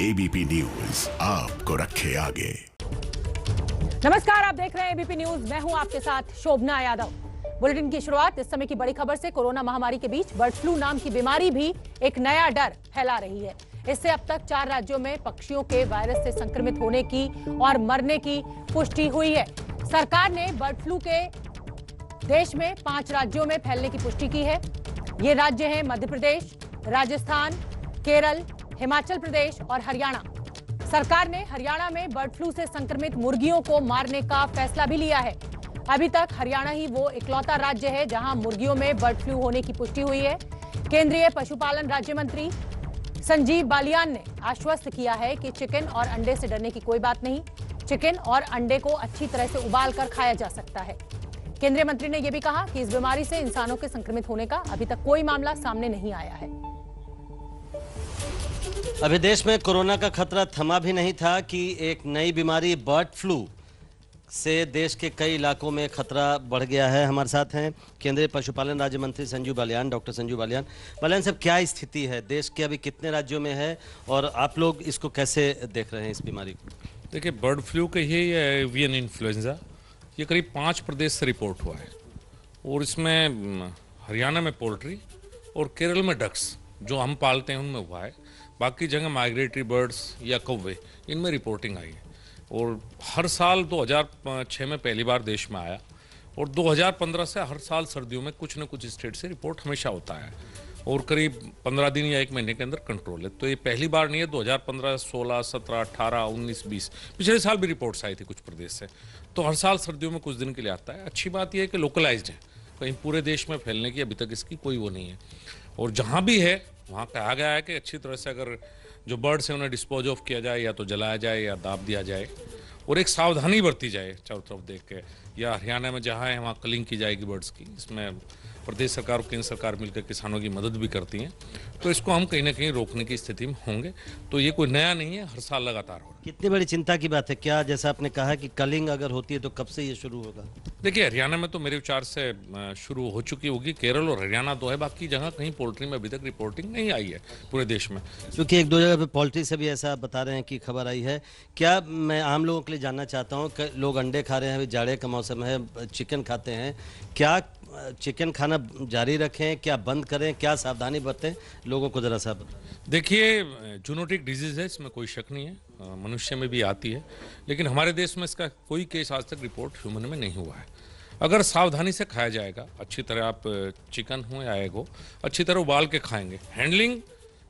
ABP news आपको रखे आगे। नमस्कार, आप देख रहे हैं एबीपी न्यूज। मैं हूं आपके साथ शोभना यादव। बुलेटिन की शुरुआत इस समय की बड़ी खबर से। कोरोना महामारी के बीच बर्ड फ्लू नाम की बीमारी भी एक नया डर फैला रही है। इससे अब तक 4 राज्यों में पक्षियों के वायरस से संक्रमित होने की और मरने की पुष्टि हुई है। सरकार ने बर्ड फ्लू के देश में 5 राज्यों में फैलने की पुष्टि की है। ये राज्य हैं मध्य प्रदेश, राजस्थान, केरल, हिमाचल प्रदेश और हरियाणा। सरकार ने हरियाणा में बर्ड फ्लू से संक्रमित मुर्गियों को मारने का फैसला भी लिया है। अभी तक हरियाणा ही वो इकलौता राज्य है जहां मुर्गियों में बर्ड फ्लू होने की पुष्टि हुई है। केंद्रीय पशुपालन राज्य मंत्री संजीव बालियान ने आश्वस्त किया है कि चिकन और अंडे से डरने की कोई बात नहीं। चिकन और अंडे को अच्छी तरह से उबाल कर खाया जा सकता है। केंद्रीय मंत्री ने यह भी कहा कि इस बीमारी से इंसानों के संक्रमित होने का अभी तक कोई मामला सामने नहीं आया है। अभी देश में कोरोना का खतरा थमा भी नहीं था कि एक नई बीमारी बर्ड फ्लू से देश के कई इलाकों में खतरा बढ़ गया है। हमारे साथ हैं केंद्रीय पशुपालन राज्य मंत्री संजीव बालियान, डॉक्टर संजीव बालियान। बालियान साहब, क्या स्थिति है देश के, अभी कितने राज्यों में है और आप लोग इसको कैसे देख रहे हैं इस बीमारी को? देखिए, बर्ड फ्लू के ही एवियन इन्फ्लुएंजा ये करीब 5 प्रदेश से रिपोर्ट हुआ है और इसमें हरियाणा में पोल्ट्री और केरल में डक्स जो हम पालते हैं उनमें हुआ है। बाकी जगह माइग्रेटरी बर्ड्स या कौवे इनमें रिपोर्टिंग आई है। और हर साल 2006 में पहली बार देश में आया और 2015 से हर साल सर्दियों में कुछ न कुछ स्टेट से रिपोर्ट हमेशा होता है और करीब 15 दिन या 1 महीने के अंदर कंट्रोल है। तो ये पहली बार नहीं है। 2015, 16, 17, 18, 19, 20 पिछले साल भी रिपोर्ट्स आई थी कुछ प्रदेश से। तो हर साल सर्दियों में कुछ दिन के लिए आता है। अच्छी बात यह है कि लोकलाइज्ड है, कहीं पूरे देश में फैलने की अभी तक इसकी कोई वो नहीं है। और जहाँ भी है वहाँ कहा गया है कि अच्छी तरह से अगर जो बर्ड्स हैं उन्हें डिस्पोज ऑफ किया जाए, या तो जलाया जाए या दाब दिया जाए और एक सावधानी बरती जाए चारों तरफ देख के। या हरियाणा में जहाँ है वहाँ कलिंग की जाएगी बर्ड्स की। इसमें प्रदेश सरकार और केंद्र सरकार मिलकर किसानों की मदद भी करती हैं। तो इसको हम कहीं ना कहीं रोकने की स्थिति में होंगे। तो ये कोई नया नहीं है, हर साल लगातार हो रहा है। कितनी बड़ी चिंता की बात है क्या, जैसा आपने कहा कि कलिंग अगर होती है तो कब से ये शुरू होगा? देखिए, हरियाणा में तो मेरे विचार से शुरू हो चुकी होगी। केरल और हरियाणा तो है, बाकी जगह कहीं पोल्ट्री में अभी तक रिपोर्टिंग नहीं आई है पूरे देश में। क्योंकि 1-2 जगह पे पोल्ट्री से भी ऐसा बता रहे हैं कि खबर आई है। क्या मैं आम लोगों के लिए जानना चाहता हूँ कि लोग अंडे खा रहे हैं, अभी जाड़े का मौसम है, चिकन खाते हैं, क्या चिकन खाना जारी रखें, क्या बंद करें, क्या सावधानी बरतें, लोगों को जरा सा बताएं। देखिए, जूनोटिक डिजीज है, इसमें कोई शक नहीं है, मनुष्य में भी आती है। लेकिन हमारे देश में इसका कोई केस आज तक रिपोर्ट ह्यूमन में नहीं हुआ है। अगर सावधानी से खाया जाएगा, अच्छी तरह आप चिकन हो या एग हो अच्छी तरह उबाल के खाएंगे, हैंडलिंग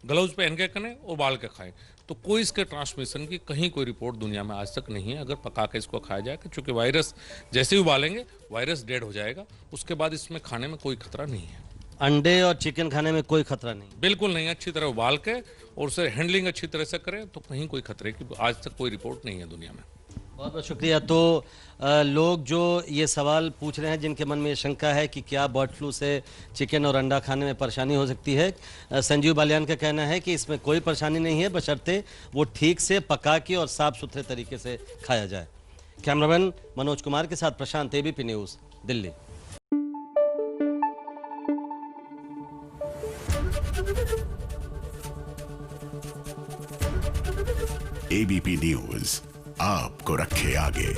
ग्लव्स पहन के करें, उबाल के खाएं, तो कोई इसके ट्रांसमिशन की कहीं कोई रिपोर्ट दुनिया में आज तक नहीं है। अगर पका के इसको खाया जाएगा, चूँकि वायरस जैसे ही उबालेंगे वायरस डेड हो जाएगा, उसके बाद इसमें खाने में कोई खतरा नहीं है। अंडे और चिकन खाने में कोई खतरा नहीं? बिल्कुल नहीं। अच्छी तरह उबाल के और उसे हैंडलिंग अच्छी तरह से करें तो कहीं कोई खतरे की आज तक कोई रिपोर्ट नहीं है दुनिया में। बहुत बहुत शुक्रिया। तो लोग जो ये सवाल पूछ रहे हैं, जिनके मन में ये शंका है कि क्या बर्ड फ्लू से चिकन और अंडा खाने में परेशानी हो सकती है, संजीव बालियान का कहना है कि इसमें कोई परेशानी नहीं है, बशर्ते वो ठीक से पका के और साफ सुथरे तरीके से खाया जाए। कैमरामैन मनोज कुमार के साथ Prashant, ABP news, Delhi. ABP news आपको रखे आगे।